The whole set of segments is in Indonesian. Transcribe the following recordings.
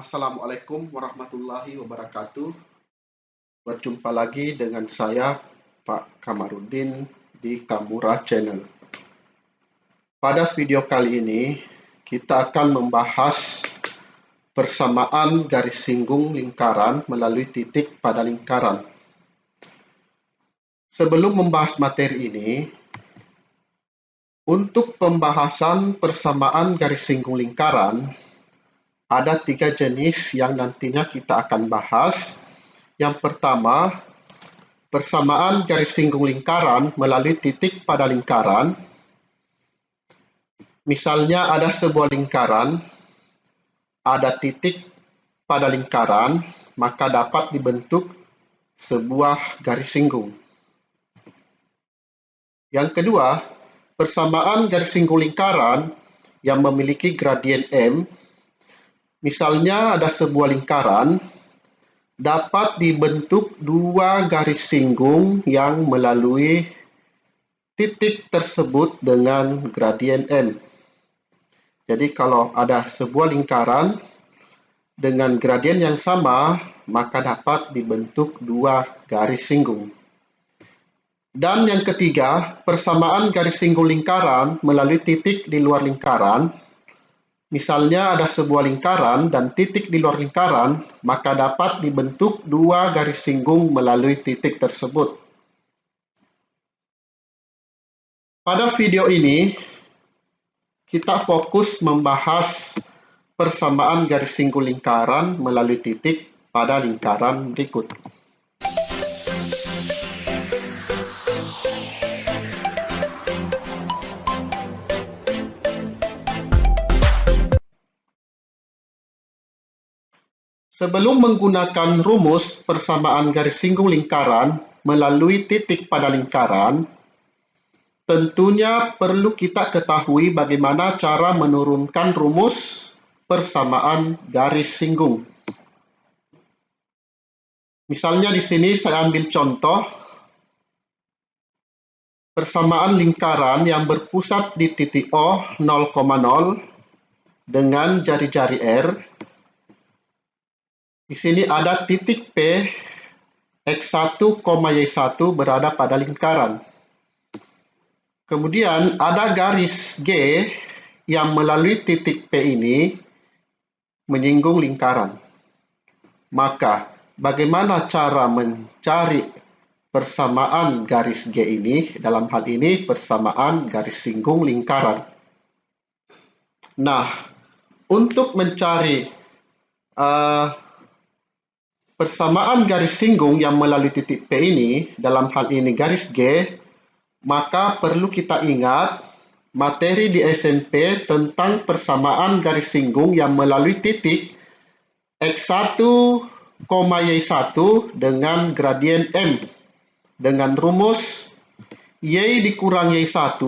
Assalamualaikum warahmatullahi wabarakatuh. Berjumpa lagi dengan saya, Pak Kamarudin, di Kamura Channel. Pada video kali ini, kita akan membahas persamaan garis singgung lingkaran melalui titik pada lingkaran. Sebelum membahas materi ini, untuk pembahasan persamaan garis singgung lingkaran, ada 3 jenis yang nantinya kita akan bahas. Yang pertama, persamaan garis singgung lingkaran melalui titik pada lingkaran. Misalnya ada sebuah lingkaran, ada titik pada lingkaran, maka dapat dibentuk sebuah garis singgung. Yang kedua, persamaan garis singgung lingkaran yang memiliki gradien M. Misalnya ada sebuah lingkaran, dapat dibentuk dua garis singgung yang melalui titik tersebut dengan gradien M. Jadi kalau ada sebuah lingkaran dengan gradien yang sama, maka dapat dibentuk dua garis singgung. Dan yang ketiga, persamaan garis singgung lingkaran melalui titik di luar lingkaran. Misalnya ada sebuah lingkaran dan titik di luar lingkaran, maka dapat dibentuk dua garis singgung melalui titik tersebut. Pada video ini, kita fokus membahas persamaan garis singgung lingkaran melalui titik pada lingkaran berikut. Sebelum menggunakan rumus persamaan garis singgung lingkaran melalui titik pada lingkaran, tentunya perlu kita ketahui bagaimana cara menurunkan rumus persamaan garis singgung. Misalnya di sini saya ambil contoh persamaan lingkaran yang berpusat di titik O 0,0 dengan jari-jari R. Di sini ada titik P, X1, Y1 berada pada lingkaran. Kemudian ada garis G yang melalui titik P ini menyinggung lingkaran. Maka, bagaimana cara mencari persamaan garis G ini? Dalam hal ini, persamaan garis singgung lingkaran. Nah, untuk mencari persamaan garis singgung yang melalui titik P ini, dalam hal ini garis G, maka perlu kita ingat materi di SMP tentang persamaan garis singgung yang melalui titik X1, Y1 dengan gradien M dengan rumus Y dikurang Y1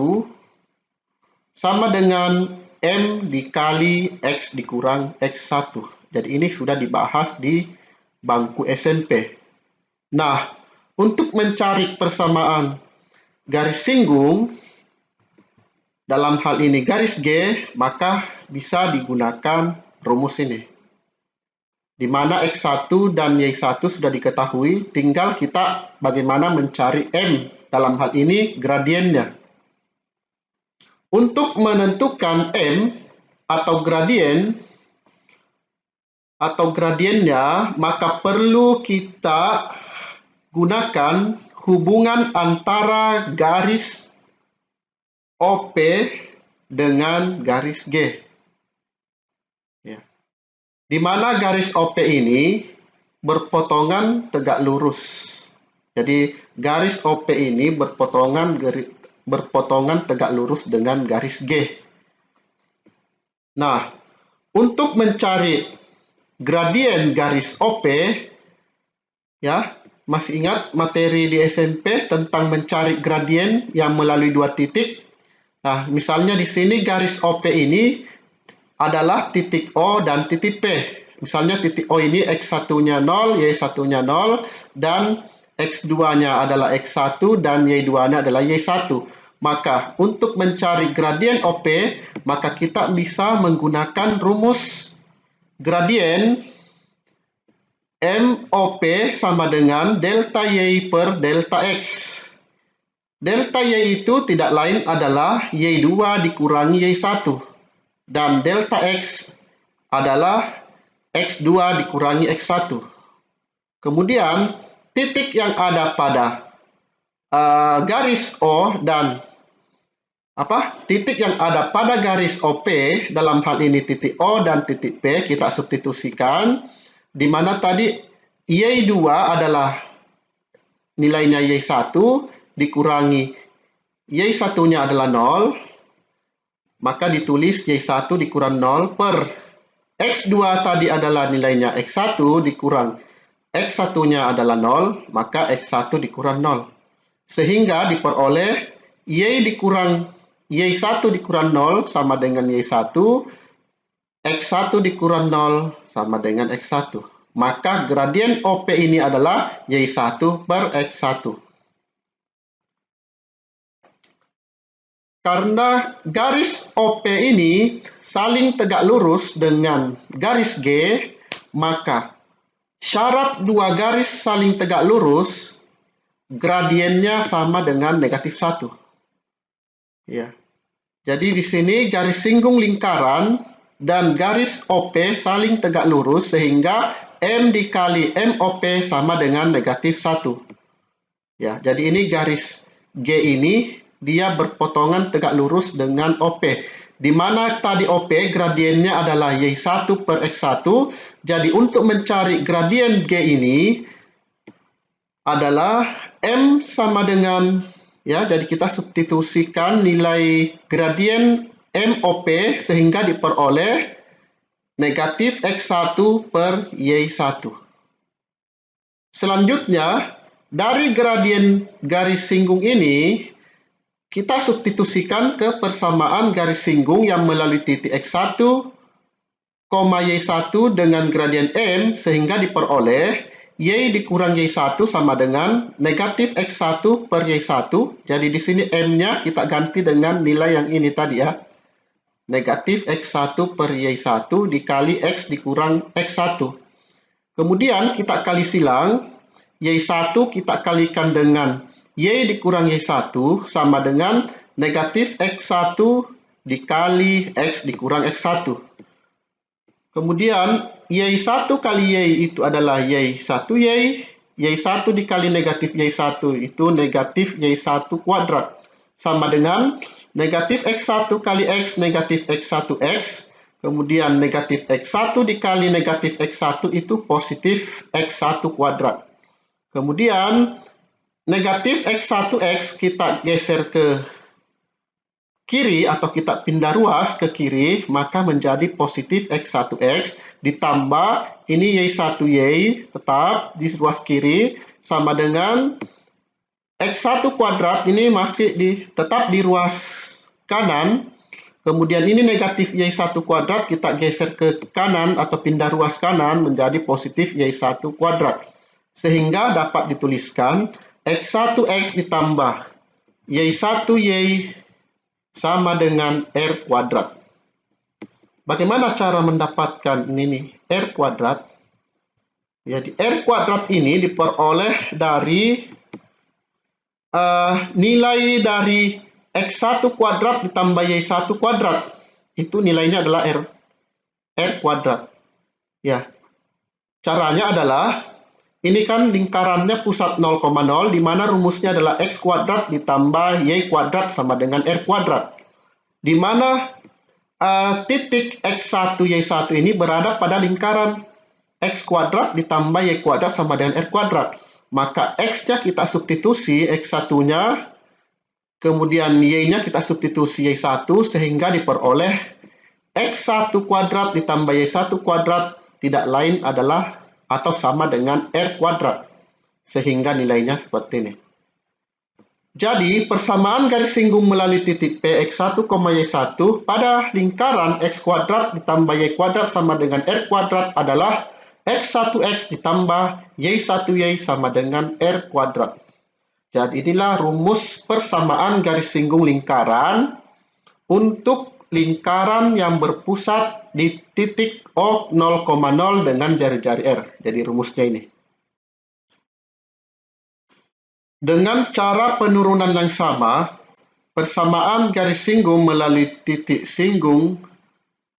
sama dengan M dikali X dikurang X1. Jadi ini sudah dibahas di bangku SMP. Nah, untuk mencari persamaan garis singgung, dalam hal ini garis G, maka bisa digunakan rumus ini. Di mana X1 dan Y1 sudah diketahui, tinggal kita bagaimana mencari M, dalam hal ini gradiennya. Untuk menentukan M atau gradiennya, maka perlu kita gunakan hubungan antara garis OP dengan garis G. Ya. Di mana garis OP ini berpotongan tegak lurus. Jadi garis OP ini berpotongan tegak lurus dengan garis G. Nah, untuk mencari gradien garis OP, ya, masih ingat materi di SMP tentang mencari gradien yang melalui dua titik? Nah, misalnya di sini garis OP ini adalah titik O dan titik P. Misalnya titik O ini X1-nya 0, Y1-nya 0, dan X2-nya adalah X1 dan Y2-nya adalah Y1. Maka untuk mencari gradien OP, maka kita bisa menggunakan rumus gradien MOP sama dengan delta Y per delta X. Delta Y itu tidak lain adalah Y2 dikurangi Y1. Dan delta X adalah X2 dikurangi X1. Kemudian, titik yang ada pada garis O dan titik yang ada pada garis OP, dalam hal ini titik O dan titik P, kita substitusikan, di mana tadi Y2 adalah nilainya Y1, dikurangi Y1-nya adalah 0, maka ditulis Y1 dikurang 0 per X2 tadi adalah nilainya X1 dikurang X1-nya adalah 0, maka X1 dikurang 0. Sehingga diperoleh Y1 dikurang 0 sama dengan Y1, X1 dikurang 0 sama dengan X1. Maka gradien OP ini adalah Y1 per X1. Karena garis OP ini saling tegak lurus dengan garis G, maka syarat dua garis saling tegak lurus, gradiennya sama dengan negatif 1. Ya. Jadi di sini garis singgung lingkaran dan garis OP saling tegak lurus sehingga M dikali MOP sama dengan negatif 1. Ya, jadi ini garis G ini dia berpotongan tegak lurus dengan OP. Di mana tadi OP gradiennya adalah Y1 per X1. Jadi untuk mencari gradien G ini adalah M sama dengan, ya, jadi kita substitusikan nilai gradien MOP sehingga diperoleh negatif X1 per Y1. Selanjutnya, dari gradien garis singgung ini, kita substitusikan ke persamaan garis singgung yang melalui titik X1, Y1 dengan gradien M sehingga diperoleh Y dikurang Y1 sama dengan negatif X1 per Y1. Jadi di sini M-nya kita ganti dengan nilai yang ini tadi ya. Negatif X1 per Y1 dikali X dikurang X1. Kemudian kita kali silang, Y1 kita kalikan dengan Y dikurang Y1 sama dengan negatif X1 dikali X dikurang X1. Kemudian Y1 kali Y itu adalah Y1Y. Y1 dikali negatif Y1 itu negatif Y1 kuadrat. Sama dengan negatif X1 kali X negatif X1X. Kemudian negatif X1 dikali negatif X1 itu positif X1 kuadrat. Kemudian negatif X1X kita geser ke kiri atau kita pindah ruas ke kiri, maka menjadi positif X1X ditambah ini Y1Y tetap di ruas kiri sama dengan X1 kuadrat ini masih tetap di ruas kanan. Kemudian ini negatif Y1 kuadrat kita geser ke kanan atau pindah ruas kanan menjadi positif Y1 kuadrat. Sehingga dapat dituliskan X1X ditambah Y1Y sama dengan R kuadrat. Bagaimana cara mendapatkan ini R kuadrat? Jadi R kuadrat ini diperoleh dari nilai dari X1 kuadrat ditambah Y1 kuadrat. Itu nilainya adalah R kuadrat. Ya. Caranya adalah ini kan lingkarannya pusat 0,0 di mana rumusnya adalah X kuadrat ditambah Y kuadrat sama dengan R kuadrat. Di mana titik X1 Y1 ini berada pada lingkaran X kuadrat ditambah Y kuadrat sama dengan R kuadrat. Maka X-nya kita substitusi X1-nya, kemudian Y-nya kita substitusi Y1 sehingga diperoleh X1 kuadrat ditambah Y1 kuadrat tidak lain adalah atau sama dengan R kuadrat. Sehingga nilainya seperti ini. Jadi, persamaan garis singgung melalui titik P X1, Y1 pada lingkaran X kuadrat ditambah Y kuadrat sama dengan R kuadrat adalah X1X ditambah Y1Y sama dengan R kuadrat. Jadi, inilah rumus persamaan garis singgung lingkaran untuk lingkaran yang berpusat di titik O 0,0 dengan jari-jari R. Jadi rumusnya ini. Dengan cara penurunan yang sama, persamaan garis singgung melalui titik singgung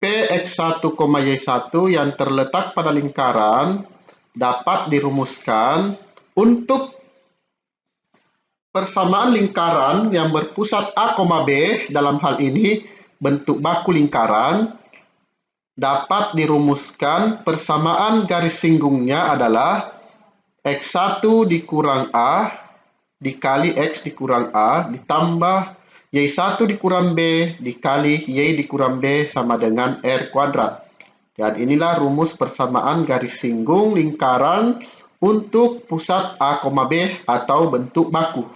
Px1, Y1 yang terletak pada lingkaran dapat dirumuskan untuk persamaan lingkaran yang berpusat A, B, dalam hal ini bentuk baku lingkaran, dapat dirumuskan persamaan garis singgungnya adalah X1 dikurang A dikali X dikurang A ditambah Y1 dikurang B dikali Y dikurang B sama dengan R kuadrat. Dan inilah rumus persamaan garis singgung lingkaran untuk pusat A, B atau bentuk baku.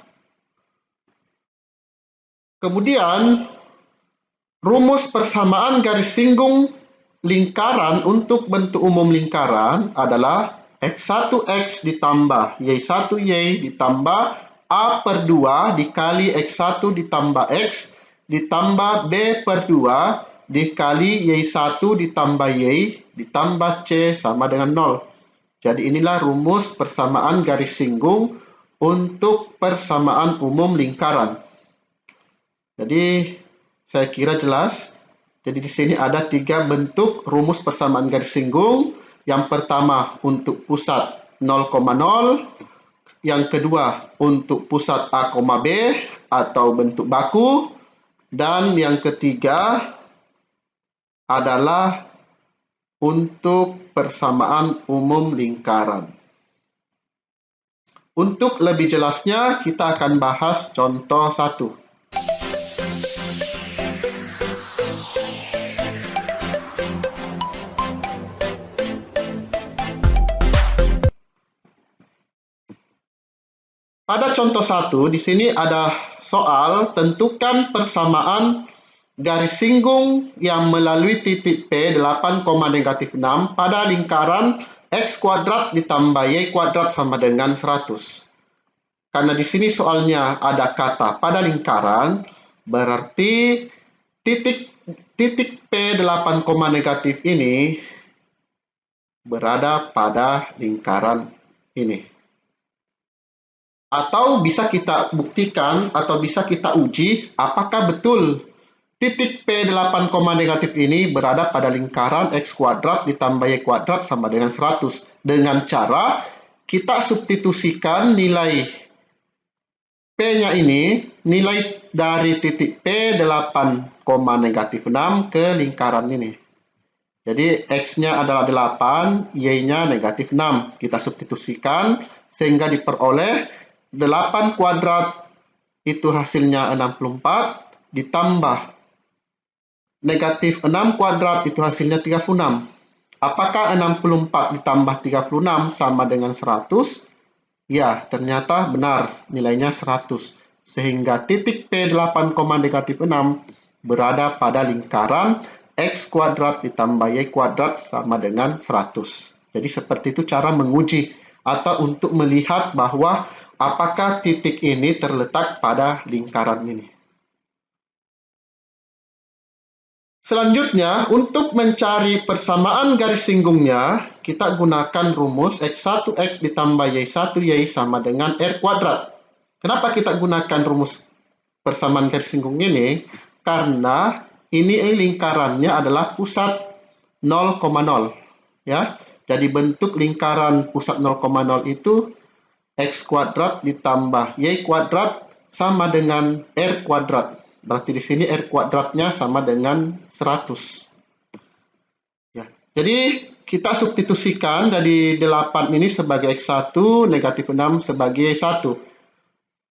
Kemudian, rumus persamaan garis singgung lingkaran untuk bentuk umum lingkaran adalah X1X ditambah Y1Y ditambah A per 2 dikali X1 ditambah X ditambah B per 2 dikali Y1 ditambah Y ditambah C sama dengan 0. Jadi inilah rumus persamaan garis singgung untuk persamaan umum lingkaran. Jadi saya kira jelas. Jadi di sini ada 3 bentuk rumus persamaan garis singgung. Yang pertama untuk pusat 0,0. Yang kedua untuk pusat A, B atau bentuk baku. Dan yang ketiga adalah untuk persamaan umum lingkaran. Untuk lebih jelasnya kita akan bahas contoh 1. Pada contoh 1, di sini ada soal tentukan persamaan garis singgung yang melalui titik P 8, -6 pada lingkaran X kuadrat ditambah Y kuadrat sama dengan 100. Karena di sini soalnya ada kata pada lingkaran, berarti titik P 8, ini berada pada lingkaran ini. Atau bisa kita buktikan atau bisa kita uji apakah betul titik P 8, ini berada pada lingkaran X kuadrat ditambah Y kuadrat sama dengan 100. Dengan cara kita substitusikan nilai P-nya ini, nilai dari titik P 8, -6 ke lingkaran ini. Jadi X-nya adalah 8, Y-nya -6. Kita substitusikan sehingga diperoleh 8 kuadrat itu hasilnya 64, ditambah -6 kuadrat itu hasilnya 36. Apakah 64 ditambah 36 sama dengan 100? Ya, ternyata benar, nilainya 100. Sehingga titik P 8, -6 berada pada lingkaran X kuadrat ditambah Y kuadrat sama dengan 100. Jadi seperti itu cara menguji atau untuk melihat bahwa apakah titik ini terletak pada lingkaran ini. Selanjutnya, untuk mencari persamaan garis singgungnya, kita gunakan rumus X1X ditambah Y1Y sama dengan R kuadrat. Kenapa kita gunakan rumus persamaan garis singgung ini? Karena ini lingkarannya adalah pusat 0,0. Ya. Jadi bentuk lingkaran pusat 0,0 itu X kuadrat ditambah Y kuadrat sama dengan R kuadrat. Berarti di sini R kuadratnya sama dengan 100. Ya. Jadi kita substitusikan dari 8 ini sebagai X1, -6 sebagai Y1.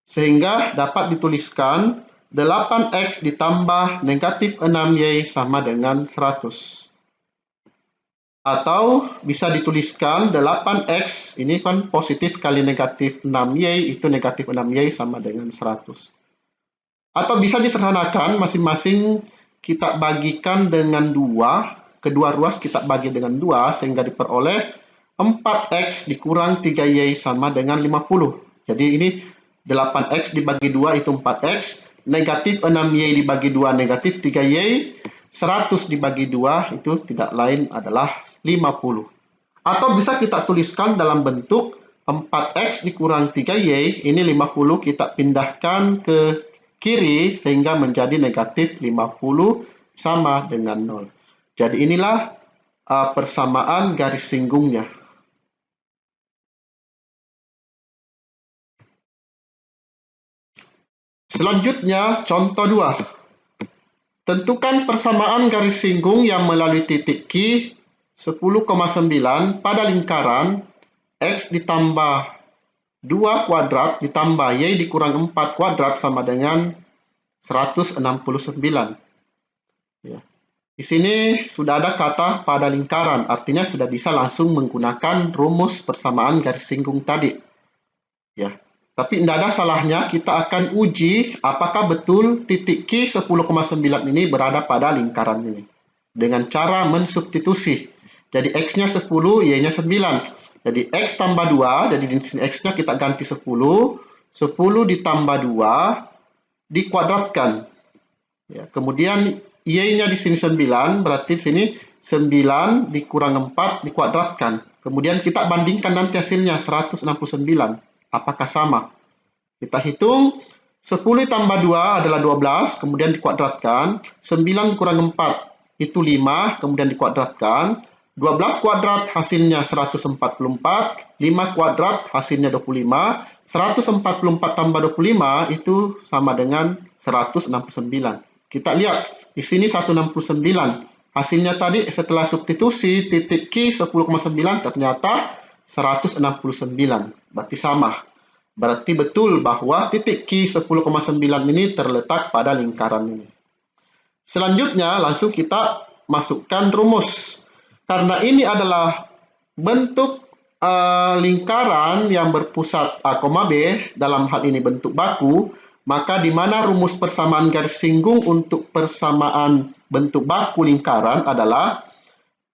Sehingga dapat dituliskan 8X ditambah -6Y sama dengan 100. Atau bisa dituliskan 8X, ini kan positif kali negatif 6Y, itu negatif 6Y sama dengan 100. Atau bisa disederhanakan, masing-masing kita bagikan dengan 2, kedua ruas kita bagi dengan 2, sehingga diperoleh 4X dikurang 3Y sama dengan 50. Jadi ini 8X dibagi 2 itu 4X, negatif 6Y dibagi 2 negatif 3Y, 100 dibagi 2 itu tidak lain adalah 50. Atau bisa kita tuliskan dalam bentuk 4x dikurang 3y, ini 50 kita pindahkan ke kiri sehingga menjadi negatif 50 sama dengan 0. Jadi inilah persamaan garis singgungnya. Selanjutnya, contoh 2. Tentukan persamaan garis singgung yang melalui titik Q 10,9 pada lingkaran X ditambah 2 kuadrat ditambah Y dikurang 4 kuadrat sama dengan 169. Ya. Di sini sudah ada kata pada lingkaran, artinya sudah bisa langsung menggunakan rumus persamaan garis singgung tadi. Ya. Tapi tidak ada salahnya kita akan uji apakah betul titik Q 10,9 ini berada pada lingkaran ini. Dengan cara mensubstitusi. Jadi X-nya 10, Y-nya 9. Jadi X tambah 2, jadi di sini X-nya kita ganti 10. 10 ditambah 2 dikuadratkan. Ya, kemudian Y-nya di sini 9, berarti di sini 9 dikurang 4 dikuadratkan. Kemudian kita bandingkan nanti hasilnya 169. Apakah sama? Kita hitung 10 tambah 2 adalah 12, kemudian dikuadratkan. 9 kurang 4 itu 5, kemudian dikuadratkan. 12 kuadrat hasilnya 144, 5 kuadrat hasilnya 25, 144 tambah 25 itu sama dengan 169. Kita lihat, di sini 169. Hasilnya tadi setelah substitusi titik Q 10,9 ternyata 169. Berarti sama. Berarti betul bahwa titik Q 10,9 ini terletak pada lingkaran ini. Selanjutnya langsung kita masukkan rumus. Karena ini adalah bentuk lingkaran yang berpusat A, B, dalam hal ini bentuk baku, maka di mana rumus persamaan garis singgung untuk persamaan bentuk baku lingkaran adalah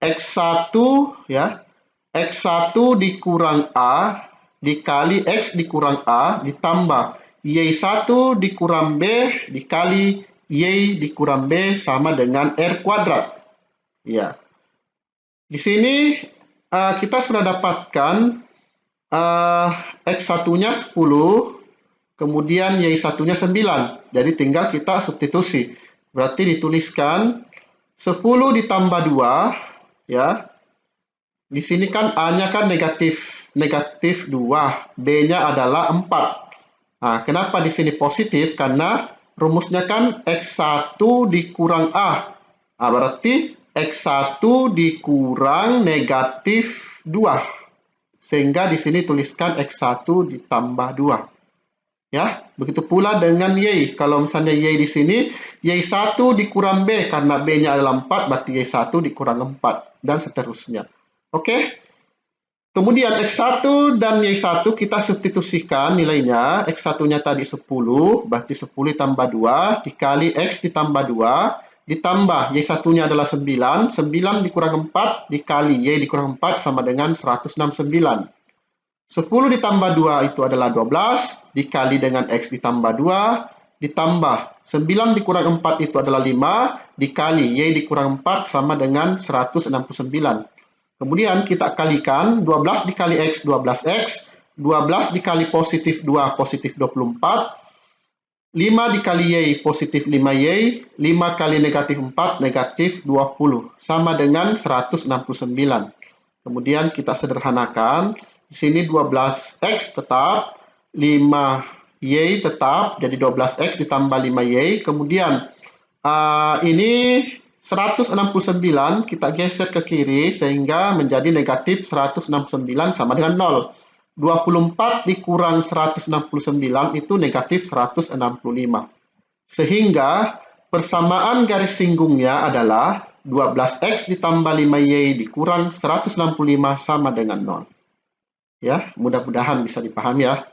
X1 ya, X1 dikurang A dikali X dikurang A ditambah Y1 dikurang B dikali Y dikurang B sama dengan R kuadrat. Ya. Di sini kita sudah dapatkan X1-nya 10, kemudian Y1-nya 9. Jadi tinggal kita substitusi. Berarti dituliskan 10 ditambah 2, ya. Di sini kan A-nya kan negatif 2, B-nya adalah 4. Nah, kenapa di sini positif? Karena rumusnya kan X1 dikurang A. Nah, berarti X1 dikurang negatif 2. Sehingga di sini tuliskan X1 ditambah 2. Ya, begitu pula dengan Y. Kalau misalnya Y di sini, Y1 dikurang B karena B-nya adalah 4, berarti Y1 dikurang 4 dan seterusnya. Oke. Kemudian X1 dan Y1 kita substitusikan nilainya. X1-nya tadi 10, berarti 10 ditambah 2 dikali X ditambah 2 ditambah Y1-nya adalah 9, 9 dikurang 4 dikali Y dikurang 4 sama dengan 169. 10 ditambah 2 itu adalah 12, dikali dengan X ditambah 2, ditambah 9 dikurang 4 itu adalah 5, dikali Y dikurang 4 sama dengan 169. Kemudian kita kalikan, 12 dikali X, 12X, 12 dikali positif 2, positif 24, 5 dikali Y, positif 5Y, 5 kali negatif 4, negatif 20, sama dengan 169. Kemudian kita sederhanakan, di sini 12X tetap, 5Y tetap, jadi 12X ditambah 5Y, kemudian ini 169 kita geser ke kiri, sehingga menjadi negatif 169 sama dengan 0. 24 dikurang 169 itu negatif 165. Sehingga persamaan garis singgungnya adalah 12X ditambah 5Y dikurang 165 sama dengan 0. Ya, mudah-mudahan bisa dipahami ya.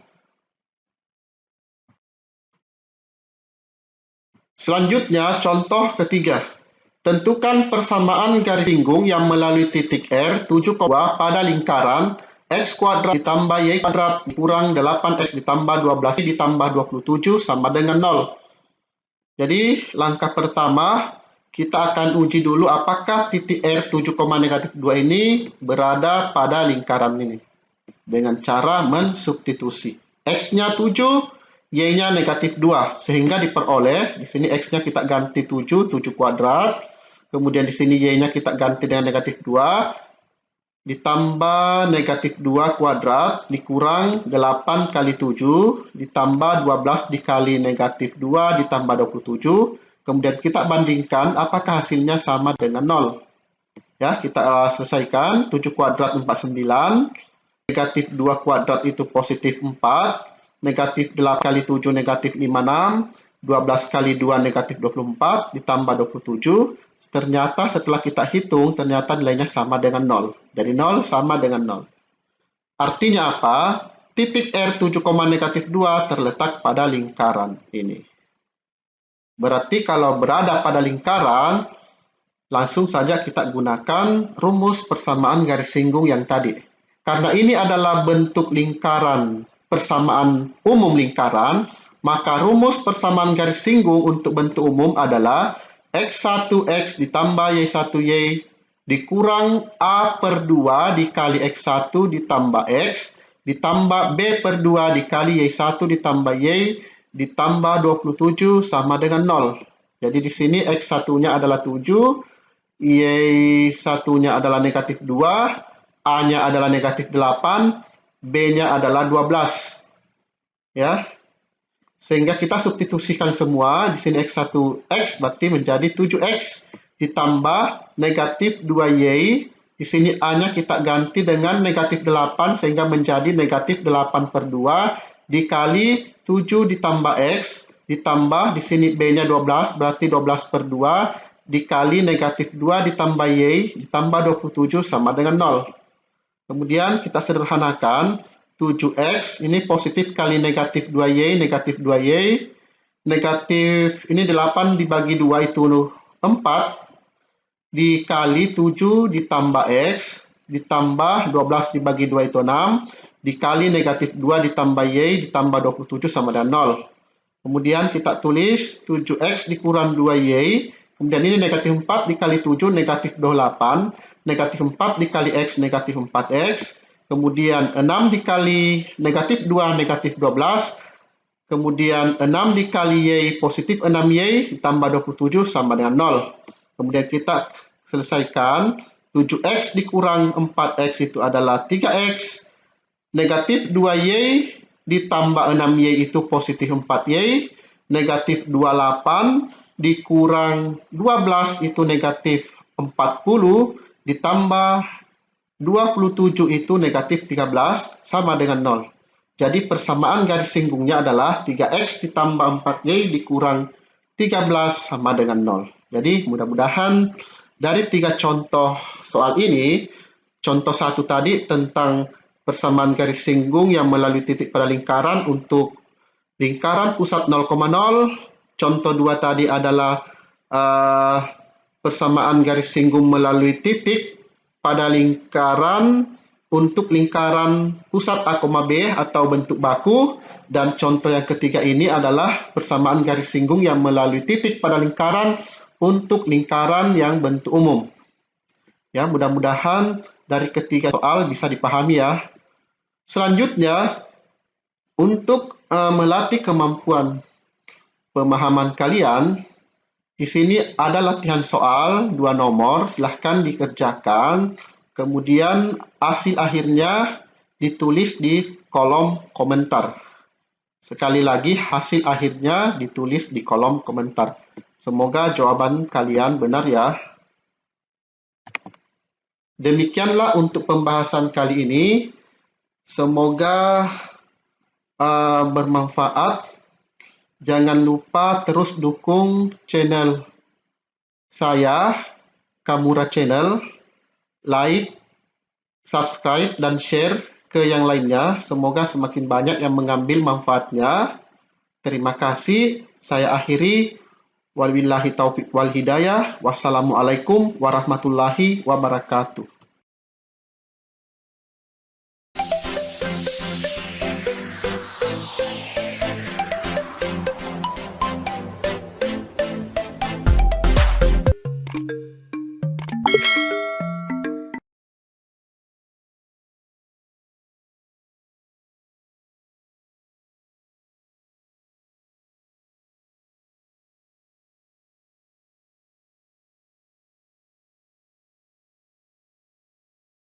Selanjutnya, contoh ketiga. Tentukan persamaan garis singgung yang melalui titik R 7,2 pada lingkaran X kuadrat ditambah Y kuadrat dikurang 8X ditambah 12Y ditambah 27 sama dengan 0. Jadi langkah pertama kita akan uji dulu apakah titik R 7, -2 ini berada pada lingkaran ini. Dengan cara mensubstitusi. X-nya 7, Y-nya -2. Sehingga diperoleh, di sini X-nya kita ganti 7 kuadrat. Kemudian di sini Y-nya kita ganti dengan -2. Ditambah -2 kuadrat dikurang 8 kali 7 ditambah 12 dikali -2 ditambah 27. Kemudian kita bandingkan apakah hasilnya sama dengan 0. Ya, kita selesaikan. 7 kuadrat 49, -2 kuadrat itu positif 4, -8 kali 7 -56, 12 kali 2 -24 ditambah 27. Ternyata setelah kita hitung, ternyata nilainya sama dengan 0. Dari 0 sama dengan 0. Artinya apa? Titik R 7, -2 terletak pada lingkaran ini. Berarti kalau berada pada lingkaran, langsung saja kita gunakan rumus persamaan garis singgung yang tadi. Karena ini adalah bentuk lingkaran, persamaan umum lingkaran, maka rumus persamaan garis singgung untuk bentuk umum adalah X1X ditambah Y1Y dikurang A per 2 dikali X1 ditambah X ditambah B per 2 dikali Y1 ditambah Y ditambah 27 sama dengan 0. Jadi di sini X1-nya adalah 7, Y1-nya adalah -2, A-nya adalah -8, B-nya adalah 12. Ya. Sehingga kita substitusikan semua. Di sini X1X berarti menjadi 7X ditambah -2Y. Di sini A-nya kita ganti dengan -8 sehingga menjadi -8 per 2 dikali 7 ditambah X ditambah di sini B-nya 12 berarti 12 per 2 dikali -2 ditambah Y ditambah 27 sama dengan 0. Kemudian kita sederhanakan 7X ini positif kali -2Y, -2Y. Negatif ini 8 dibagi 2 itu 4 dikali 7 ditambah X ditambah 12 dibagi 2 itu 6 dikali -2 ditambah Y ditambah 27 sama dengan 0. Kemudian kita tulis 7X dikurang 2Y. Kemudian ini -4 dikali 7 -28. -4 dikali X -4X. Kemudian 6 dikali -2 -12. Kemudian 6 dikali Y positif 6Y ditambah 27 sama dengan 0. Kemudian kita selesaikan. 7X dikurang 4X itu adalah 3X. Negatif 2Y ditambah 6Y itu positif 4Y. Negatif 28 dikurang 12 itu negatif 40. Ditambah 27 itu negatif 13 sama dengan 0. Jadi persamaan garis singgungnya adalah 3X ditambah 4Y dikurang 13 sama dengan 0. Jadi mudah-mudahan dari 3 contoh soal ini, contoh 1 tadi tentang persamaan garis singgung yang melalui titik pada lingkaran untuk lingkaran pusat 0,0. Contoh 2 tadi adalah persamaan garis singgung melalui titik pada lingkaran untuk lingkaran pusat A, B atau bentuk baku. Dan contoh yang ketiga ini adalah persamaan garis singgung yang melalui titik pada lingkaran untuk lingkaran yang bentuk umum. Ya, mudah-mudahan dari ketiga soal bisa dipahami ya. Selanjutnya, untuk melatih kemampuan pemahaman kalian, di sini ada latihan soal 2 nomor, silahkan dikerjakan. Kemudian hasil akhirnya ditulis di kolom komentar. Sekali lagi, hasil akhirnya ditulis di kolom komentar. Semoga jawaban kalian benar ya. Demikianlah untuk pembahasan kali ini. Semoga bermanfaat. Jangan lupa terus dukung channel saya, Kamura Channel. Like, subscribe, dan share ke yang lainnya. Semoga semakin banyak yang mengambil manfaatnya. Terima kasih. Saya akhiri. Wabillahi taufiq wal hidayah. Wassalamualaikum warahmatullahi wabarakatuh.